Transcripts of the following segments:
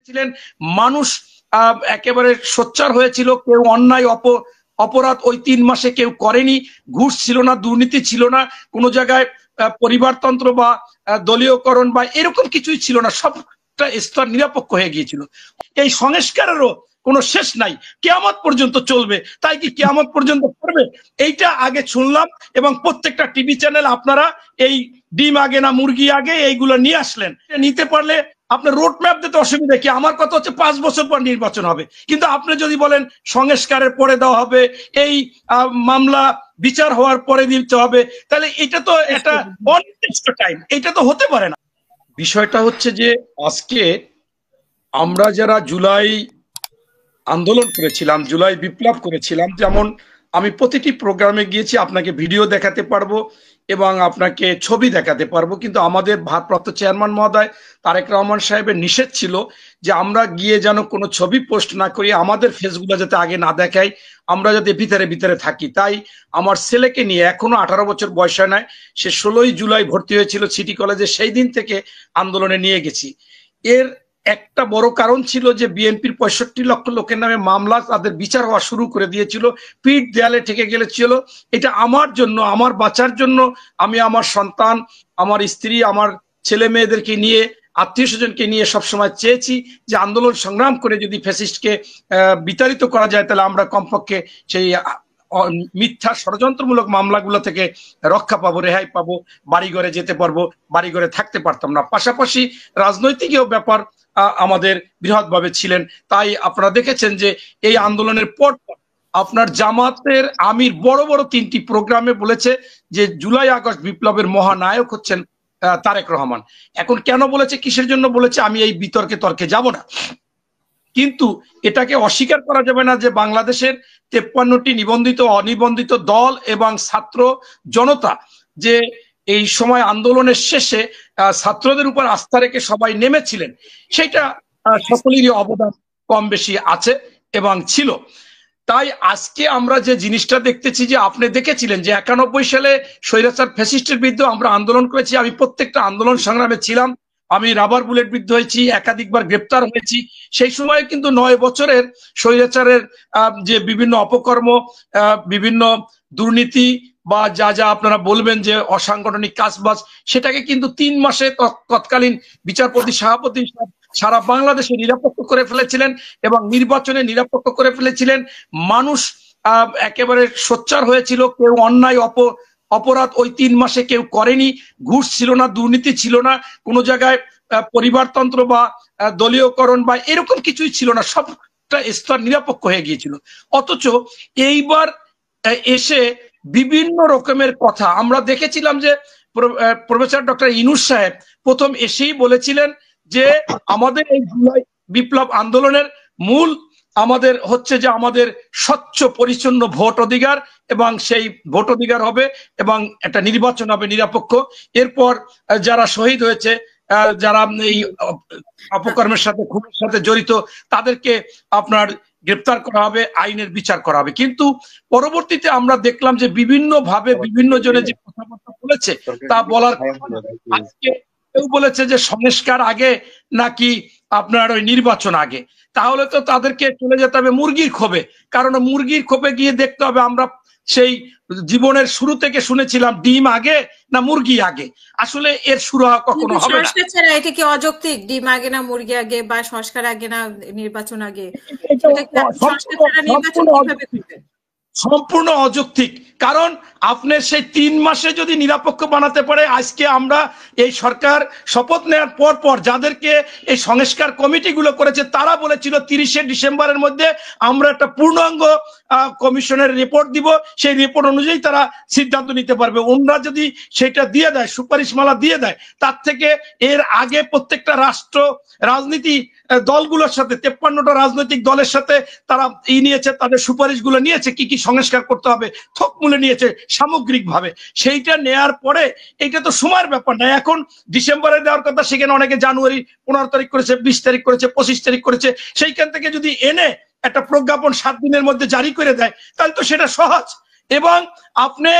ছিলেন মানুষ একেবারে সোচ্চার হয়েছিল, কেউ অন্যায় অপরাধ ওই 3 মাসে কেউ করেনি। ঘুষ ছিল না, দুর্নীতি ছিল না, কোনো জায়গায় পরিবারতন্ত্র বা দলীয়করণ বা এরকম কিছুই ছিল না, সবটা স্তর নিরপেক্ষ হয়ে গিয়েছিল। এই সংস্কারেরও কোনো শেষ নাই, কিয়ামত পর্যন্ত চলবে। তাই কি কিয়ামত পর্যন্ত করবে? এইটা আগে শুনলাম, এবং প্রত্যেকটা টিভি চ্যানেল আপনারা এই ডিম আগে না মুরগি আগে এইগুলো নিয়ে আসলেন। নিতে পারলে আপনার রোড ম্যাপ দিতে অসুবিধা কি? আমার কথা হচ্ছে 5 বছর পর নির্বাচন হবে, কিন্তু আপনি যদি বলেন সংস্কারের পরে দেওয়া হবে, এই মামলা বিচার হওয়ার পরে দিতে হবে, তাহলে এটা তো একটা অনির্দিষ্ট টাইম, এটা তো হতে পারে না। বিষয়টা হচ্ছে যে আজকে আমরা যারা জুলাই আন্দোলন করেছিলাম, জুলাই বিপ্লব করেছিলাম, যেমন আমি প্রতিটি প্রোগ্রামে গিয়েছি, আপনাকে ভিডিও দেখাতে পারবো এবং আপনাকে ছবি দেখাতে পারবো, কিন্তু আমাদের ভারপ্রাপ্ত চেয়ারম্যান মহোদয় তারেক রহমান সাহেবের নিষেধ ছিল যে আমরা গিয়ে যেন কোনো ছবি পোস্ট না করি, আমাদের ফেসগুলো যাতে আগে না দেখাই, আমরা যাতে ভিতরে ভিতরে থাকি। তাই আমার ছেলেকে নিয়ে, এখনো 18 বছর বয়স হয় নাই, সে 16ই জুলাই ভর্তি হয়েছিল সিটি কলেজে, সেই দিন থেকে আন্দোলনে নিয়ে গেছি। এর একটা বড় কারণ ছিল যে বিএনপির 65 লক্ষ লোকের নামে মামলা, তাদের বিচার হওয়া শুরু করে দিয়েছিল, পিঠ দেয়ালে ঠেকে গেছিল। এটা আমার জন্য, আমার বাঁচার জন্য, আমি আমার সন্তান, আমার স্ত্রী, আমার ছেলে মেয়েদেরকে নিয়ে, আত্মীয় স্বজনকে নিয়ে সবসময় চেয়েছি যে আন্দোলন সংগ্রাম করে যদি ফ্যাসিস্টকে বিতাড়িত করা যায়, তাহলে আমরা কমপক্ষে সেই মিথ্যা ষড়যন্ত্রমূলক মামলাগুলো থেকে রক্ষা পাবো, রেহাই পাবো, বাড়িঘরে যেতে পারবো, বাড়িঘরে থাকতে পারতাম না। পাশাপাশি রাজনৈতিকীয় ব্যাপার আমাদের বৃহৎভাবে ছিলেন। তাই আপনারা দেখেছেন যে এই আন্দোলনের পর আপনার জামাতের আমির বড় বড় 3টি প্রোগ্রামে বলেছে যে জুলাই আগস্ট বিপ্লবের মহানায়ক হচ্ছেন তারেক রহমান। এখন কেন বলেছে, কিসের জন্য বলেছে, আমি এই বিতর্কে তর্কে যাব না, কিন্তু এটাকে অস্বীকার করা যাবে না যে বাংলাদেশের 53টি নিবন্ধিত অনিবন্ধিত দল এবং ছাত্র জনতা যে এই সময় আন্দোলনের শেষে ছাত্রদের উপর আস্থা রেখে সবাই নেমেছিলেন, সেটা সকলেরই অবদান কম বেশি আছে এবং ছিল। তাই আজকে আমরা যে জিনিসটা দেখতেছি, যে আপনি দেখেছিলেন যে 91 সালে স্বৈরাচার ফ্যাসিস্টের বিরুদ্ধে আমরা আন্দোলন করেছি, আমি প্রত্যেকটা আন্দোলন সংগ্রামে ছিলাম, আমি রাবার বুলেট বিদ্ধ হয়েছি, একাধিকবার গ্রেপ্তার হয়েছি। সেই সময় কিন্তু 9 বছরের স্বৈরাচারের যে বিভিন্ন অপকর্ম, বিভিন্ন দুর্নীতি বা যা যা আপনারা বলবেন যে অসাংগঠনিক কাজবাজ, সেটাকে কিন্তু 3 মাসে তৎকালীন বিচারপতি সভাপতি সারা বাংলাদেশে নিরপেক্ষ করে ফেলেছিলেন এবং নির্বাচনে নিরপেক্ষ করে ফেলেছিলেন। মানুষ একেবারে সোচ্চার হয়েছিল, কেউ অন্যায় অপরাধ ওই 3 মাসে কেউ করেনি। ঘুষ ছিল না, দুর্নীতি ছিল না, কোনো জায়গায় পরিবারতন্ত্র বা দলীয়করণ বা এরকম কিছুই ছিল না, সবটা স্তর নিরপেক্ষ হয়ে গিয়েছিল। অথচ এইবার এসে বিভিন্ন রকমের কথা আমরা দেখেছিলাম যে প্রফেসর ডক্টর ইউনূস সাহেব প্রথম এসেই বলেছিলেন যে আমাদের এই জুলাই বিপ্লব আন্দোলনের মূল আমাদের হচ্ছে যে আমাদের স্বচ্ছ পরিচ্ছন্ন ভোট অধিকার, এবং সেই ভোট অধিকার হবে এবং একটা নির্বাচন হবে নিরপেক্ষ। এরপর যারা শহীদ হয়েছে, যারা এই অপকর্মের সাথে, খুনের সাথে জড়িত, তাদেরকে আপনার গ্রেপ্তার করা হবে, আইনের বিচার করা হবে। কিন্তু পরবর্তীতে আমরা দেখলাম যে বিভিন্ন ভাবে বিভিন্ন জনে যে কথাবার্তা বলেছে তা বলার, আজকে কেউ বলেছে যে সংস্কার আগে নাকি আপনার ওই নির্বাচন আগে, তাহলে তো তাদেরকে চলে যেতে হবে মুরগির খোপে, কারণ মুরগির খোপে গিয়ে দেখতে হবে আমরা সেই জীবনের শুরু থেকে শুনেছিলাম ডিম আগে না মুরগি আগে, আসলে এর শুরু হওয়া কখনো হবে না। সংস্কার ছাড়া এটা কি অযৌক্তিক? ডিম আগে না মুরগি আগে, বা সংস্কার আগে না নির্বাচন আগে? সম্পূর্ণ অযৌক্তিক, কারণ আপনার সেই 3 মাসে যদি নিরপেক্ষ বানাতে পারে, আজকে আমরা এই সরকার শপথ নেওয়ার পর পর যাদেরকে এই সংস্কার কমিটিগুলো করেছে তারা বলেছিল 30শে ডিসেম্বরের মধ্যে আমরা একটা পূর্ণাঙ্গ কমিশনের রিপোর্ট দিব, সেই রিপোর্ট অনুযায়ী তারা সিদ্ধান্ত নিতে পারবে। ওনারা যদি সেটা দিয়ে দেয়, সুপারিশমালা দিয়ে দেয়, তার থেকে এর আগে প্রত্যেকটা রাষ্ট্র রাজনীতি দলগুলোর সাথে 53টা রাজনৈতিক দলের সাথে তারা নিয়েছে, তাদের সুপারিশগুলো নিয়েছে, কি কি সংস্কার করতে হবে থকমূলে নিয়েছে সামগ্রিকভাবে। সেইটা নেয়ার পরে এটা তো সময়ের ব্যাপার না, এখন ডিসেম্বরে দেওয়ার কথা, সেখানে অনেকে জানুয়ারি 15 তারিখ করেছে, 20 তারিখ করেছে, 25 তারিখ করেছে। সেইখান থেকে যদি এনে একটা প্রজ্ঞাপন 7 দিনের মধ্যে জারি করে দেয়, তাহলে তো সেটা সহজ। এবং আপনি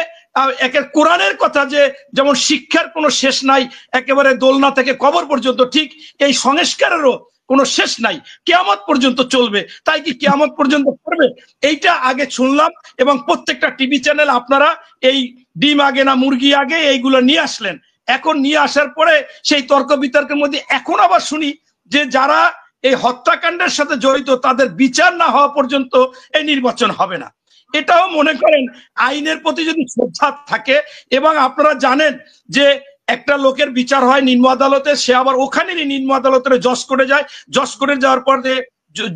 একের কোরআনের কথা যে যেমন শিক্ষার কোনো শেষ নাই, একেবারে দোলনা থেকে কবর পর্যন্ত, ঠিক এই সংস্কারেরও কোনো শেষ নাই, কিয়ামত পর্যন্ত চলবে, তাই কি কিয়ামত পর্যন্ত করবে? এইটা আগে শুনলাম এবং প্রত্যেকটা টিভি চ্যানেল আপনারা এই ডিম আগে না মুরগি আগে এইগুলো নিয়ে আসলেন। এখন নিয়ে আসার পরে সেই তর্ক বিতর্কের মধ্যে এখন আবার শুনি যে যারা এই হত্যাকাণ্ডের সাথে জড়িত তাদের বিচার না হওয়া পর্যন্ত এই নির্বাচন হবে না। এটাও মনে করেন আইনের প্রতি যদি শ্রদ্ধা থাকে, এবং আপনারা জানেন যে একটা লোকের বিচার হয় নিম্ন আদালতে, সে আবার ওখানেরই নিম্ন আদালতের জজ করে যায়, জজ করে যাওয়ার পর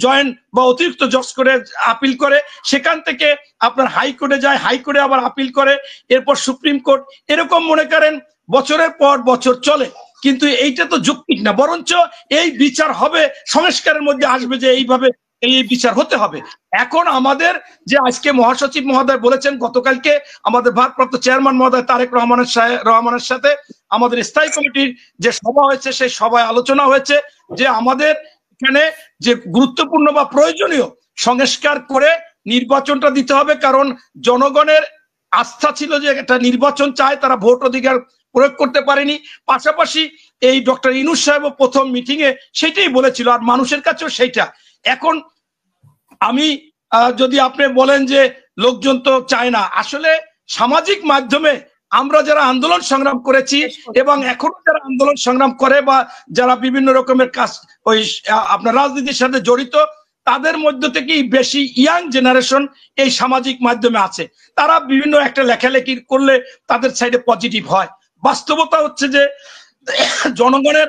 জয়েন্ট বা অতিরিক্ত জজ করে আপিল করে, সেখান থেকে আপনার হাইকোর্টে যায়, হাইকোর্টে আবার আপিল করে, এরপর সুপ্রিম কোর্ট, এরকম মনে করেন বছরের পর বছর চলে। কিন্তু এইটা তো যৌক্তিক না, বরঞ্চ এই বিচার হবে সংস্কারের মধ্যে আসবে যে এইভাবে এই বিচার হতে হবে। এখন আমাদের যে আজকে মহাসচিব মহোদয় বলেছেন, গতকালকে আমাদের ভারপ্রাপ্ত চেয়ারম্যান মহোদয় তারেক রহমানের সাথে আমাদের স্থায়ী কমিটির যে সভা হয়েছে, সেই সভায় আলোচনা হয়েছে যে আমাদের এখানে যে গুরুত্বপূর্ণ বা প্রয়োজনীয় সংস্কার করে নির্বাচনটা দিতে হবে, কারণ জনগণের আস্থা ছিল যে একটা নির্বাচন চায়, তারা ভোট অধিকার প্রয়োগ করতে পারেনি। পাশাপাশি এই ডক্টর ইউনূস সাহেব প্রথম মিটিং এ সেটাই বলেছিল, আর মানুষের কাছেও সেইটা। এখন আমি যদি আপনি বলেন যে লোকজন তো চায় না, আসলে সামাজিক মাধ্যমে আমরা যারা আন্দোলন সংগ্রাম করেছি এবং এখনো যারা আন্দোলন সংগ্রাম করে বা যারা বিভিন্ন রকমের কাজ ওই আপনার রাজনীতির সাথে জড়িত, তাদের মধ্য থেকেই বেশি ইয়াং জেনারেশন এই সামাজিক মাধ্যমে আছে। তারা বিভিন্ন একটা লেখালেখি করলে তাদের সাইডে পজিটিভ হয়। বাস্তবতা হচ্ছে যে জনগণের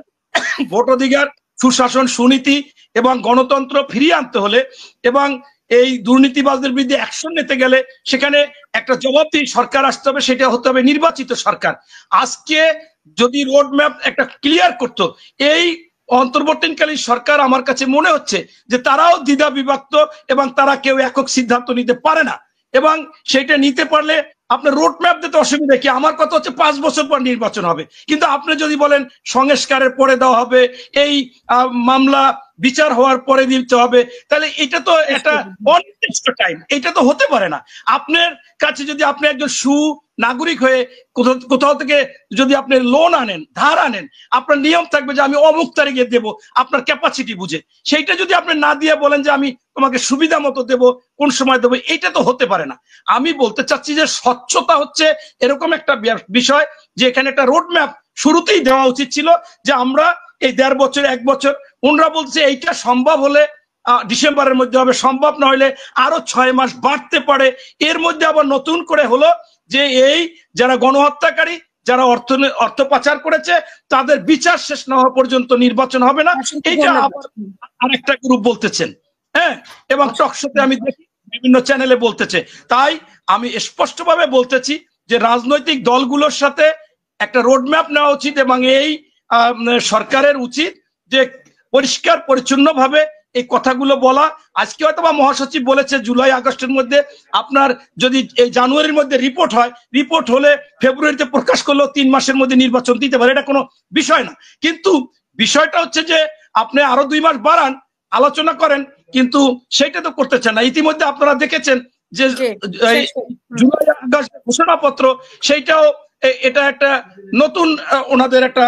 ভোট অধিকার, সুশাসন, সুনীতি এবং গণতন্ত্র ফিরিয়ে আনতে হলে এবং এই দুর্নীতিবাজদের বিরুদ্ধে অ্যাকশন নিতে গেলে সেখানে একটা জবাবদিহি সরকার আসতে হবে, সেটা হতে হবে নির্বাচিত সরকার। আজকে যদি রোড ম্যাপ একটা ক্লিয়ার করতো এই অন্তর্বর্তীকালীন সরকার, আমার কাছে মনে হচ্ছে যে তারাও দ্বিধা বিভক্ত এবং তারা কেউ একক সিদ্ধান্ত নিতে পারে না, এবং সেটা নিতে পারলে আপনার রোড ম্যাপ দিতে অসুবিধা কি? আমার কথা হচ্ছে 5 বছর পর নির্বাচন হবে, কিন্তু আপনি যদি বলেন সংস্কারের পরে দেওয়া হবে, এই মামলা বিচার হওয়ার পরে দিতে হবে, তাহলে এটা তো একটা অনির্দিষ্ট টাইম, এটা তো হতে পারে না। আপনার কাছে যদি আপনি একজন নাগরিক হয়ে কোথাও থেকে যদি আপনি লোন আনেন, ধার আনেন, আপনার নিয়ম থাকবে যে আমি অমুক তারিখে দেব, আপনার ক্যাপাসিটি বুঝে। সেইটা যদি আপনি না দিয়ে বলেন যে আমি তোমাকে সুবিধা মতো দেব, কোন সময় দেবো, এটা তো হতে পারে না। আমি বলতে চাচ্ছি যে স্বচ্ছতা হচ্ছে এরকম একটা বিষয় যে এখানে একটা রোড ম্যাপ শুরুতেই দেওয়া উচিত ছিল, যে আমরা এই 1.5 বছর 1 বছর, ওনারা বলছে এইটা সম্ভব হলে ডিসেম্বরের মধ্যে হবে, সম্ভব না হলে আরো 6 মাস বাড়তে পারে। এর মধ্যে আবার নতুন করে হলো যে এই যারা গণহত্যাকারী, যারা অর্থ পাচার করেছে, তাদের বিচার শেষ না হওয়া পর্যন্ত নির্বাচন হবে না, এইটা আবার আরেকটা গ্রুপ বলতেছেন। হ্যাঁ, এবং টকশোতে আমি দেখি বিভিন্ন চ্যানেলে বলতেছে। তাই আমি স্পষ্টভাবে বলতেছি যে রাজনৈতিক দলগুলোর সাথে একটা রোডম্যাপ নেওয়া উচিত, এবং এই সরকারের উচিত যে পরিষ্কার পরিচ্ছন্ন ভাবে এই কথাগুলো বলা। আজকে হয়তো বা মহাসচিব বলেছে জুলাই আগস্টের মধ্যে, আপনার যদি এই জানুয়ারির মধ্যে রিপোর্ট হয়, রিপোর্ট হলে ফেব্রুয়ারিতে প্রকাশ করলেও 3 মাসের মধ্যে নির্বাচন দিতে পারে, এটা কোনো বিষয় না। কিন্তু বিষয়টা হচ্ছে যে আপনি আরো 2 মাস বাড়ান, আলোচনা করেন, কিন্তু সেটা তো করতে চান না। ইতিমধ্যে আপনারা দেখেছেন যে জুলাই আগস্ট ঘোষণাপত্র, সেইটাও এটা একটা নতুন ওনাদের একটা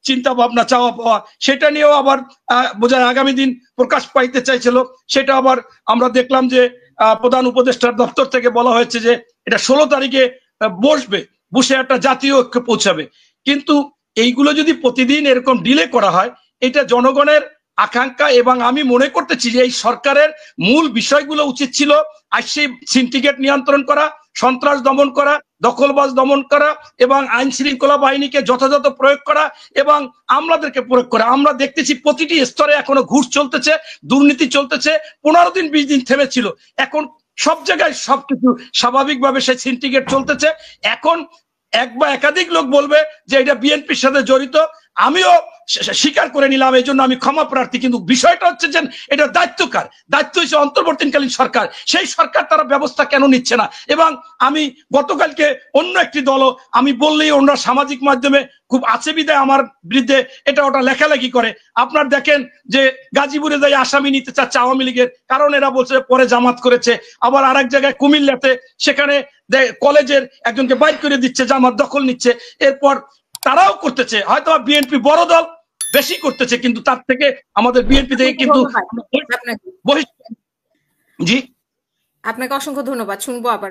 চিন্তা ভাবনা, চাওয়া পাওয়া, সেটা নিয়েও আবার বোঝায় আগামী দিন প্রকাশ পাইতে চাইছিল। সেটা আবার আমরা দেখলাম যে প্রধান উপদেষ্টার দপ্তর থেকে বলা হয়েছে যে এটা 16 তারিখে বসে একটা জাতীয় ঐক্য পৌঁছাবে। কিন্তু এইগুলো যদি প্রতিদিন এরকম ডিলে করা হয়, এটা জনগণের আকাঙ্ক্ষা, এবং আমি মনে করতেছি যে এই সরকারের মূল বিষয়গুলো উচিত ছিল আইসি সিন্ডিকেট নিয়ন্ত্রণ করা, সন্ত্রাস দমন করা, দখলবাজ দমন করা, এবং আইন শৃঙ্খলা বাহিনীকে যথাযথ প্রয়োগ করা এবং আমলাদেরকে প্রয়োগ করা। আমরা দেখতেছি প্রতিটি স্তরে এখনো ঘুষ চলতেছে, দুর্নীতি চলতেছে। 15 দিন 20 দিন থেমেছিল, এখন সব জায়গায় সবকিছু স্বাভাবিকভাবে সেই সিন্ডিকেট চলতেছে। এখন এক বা একাধিক লোক বলবে যে এটা বিএনপির সাথে জড়িত, আমিও স্বীকার করে নিলাম, এই জন্য আমি ক্ষমা প্রার্থী। কিন্তু বিষয়টা হচ্ছে যে এটা দায়িত্ব কার? দায়িত্ব হচ্ছে অন্তর্বর্তীকালীন সরকার। সেই সরকার তারা ব্যবস্থা কেন নিচ্ছে না? এবং আমি গতকালকে অন্য একটি দলও আমি বললেই ওনারা সামাজিক মাধ্যমে খুব আছে বিদায় আমার বিরুদ্ধে এটা ওটা লেখালেখি করে। আপনার দেখেন যে গাজীপুরে যাই আসামি নিতে চাচ্ছে আওয়ামী লীগের, কারণ এরা বলছে পরে জামাত করেছে। আবার আরেক জায়গায় কুমিল্লাতে সেখানে কলেজের একজনকে বাইর করে দিচ্ছে, জামাত দখল নিচ্ছে। এরপর তারাও করতেছে, হয়তো বিএনপি বড় দল, বেশি করতেছে, কিন্তু তার থেকে আমাদের বিএনপি থেকে কিন্তু ধন্যবাদ আপনাকে। জি আপনাকে অসংখ্য ধন্যবাদ, শুনবো আবার।